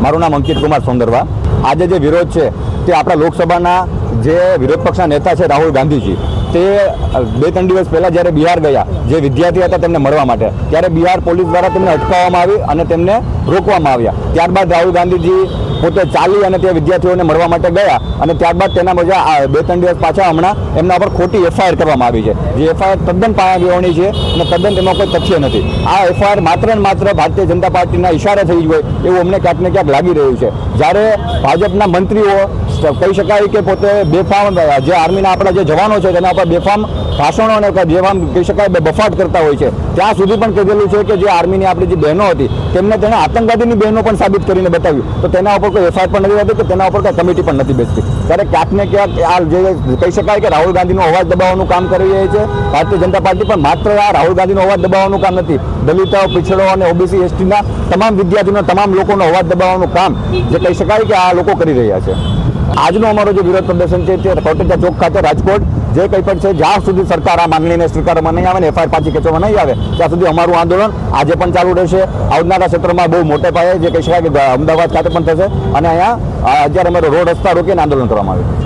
મારું નામ અંકિત કુમાર સોંદરવા। આજે જે વિરોધ છે તે આપણા લોકસભાના જે વિરોધ પક્ષના નેતા છે રાહુલ ગાંધીજી, તે 2-3 દિવસ પહેલાં જ્યારે બિહાર ગયા, જે વિદ્યાર્થી હતા તેમને મળવા માટે, ત્યારે બિહાર પોલીસ દ્વારા તેમને અટકાવવામાં આવી અને તેમને રોકવામાં આવ્યા। ત્યારબાદ રાહુલ ગાંધીજી પોતે ચાલી અને તે વિદ્યાર્થીઓને મળવા માટે ગયા અને ત્યારબાદ તેના મજા 2-3 દિવસ પાછા હમણાં એમના પર ખોટી એફઆઈઆર કરવામાં આવી છે, જે એફઆઈઆર તદ્દન પાયાવિહોણી છે અને તદ્દન તેમાં કોઈ તથ્ય નથી। આ એફઆઈઆર માત્ર ને માત્ર ભારતીય જનતા પાર્ટીના ઇશારે થઈ હોય એવું અમને ક્યાંક ને ક્યાંક લાગી રહ્યું છે। જ્યારે ભાજપના મંત્રીઓ કહી શકાય કે પોતે બેફામ, જે આર્મીના આપણા જે જવાનો છે તેના ઉપર બેફામ ભાષણો અને જેવા કહી શકાય બફાટ કરતા હોય છે, ત્યાં સુધી પણ કહેલું છે કે જે આર્મીની આપણી જે બહેનો હતી તેમને તેણે આતંકવાદીની બહેનો પણ સાબિત કરીને બતાવ્યું, તો તેના ઉપર કોઈ એફઆઈઆર પણ નથી થતી કે તેના ઉપર કોઈ કમિટી પણ નથી બેસતી। ત્યારે ક્યાંક ને ક્યાંક આ જે કહી શકાય કે રાહુલ ગાંધીનો અવાજ દબાવવાનું કામ કરી રહી છે ભારતીય જનતા પાર્ટી, પણ માત્ર આ રાહુલ ગાંધીનો અવાજ દબાવવાનું કામ નથી, દલિતો, પીછડો અને ઓબીસી એસટીના તમામ વિદ્યાર્થીઓના તમામ લોકોનો અવાજ દબાવવાનું કામ જે કહી શકાય કે આ લોકો કરી રહ્યા છે। આજનો અમારો જે વિરોધ પ્રદર્શન છે તે કોટેચા ચોક ખાતે રાજકોટ જે કંઈ પણ છે, જ્યાં સુધી સરકાર આ માંગણીને સ્વીકારવામાં નહીં આવે ને એફઆઈઆર પાછી ખેંચવામાં નહીં આવે ત્યાં સુધી અમારું આંદોલન આજે પણ ચાલુ રહેશે। આવનારા ક્ષેત્રમાં બહુ મોટે પાયે જે કહી શકાય કે અમદાવાદ ખાતે પણ થશે અને અહીંયા અત્યારે અમારો રોડ રસ્તા રોકીને આંદોલન કરવામાં આવે છે।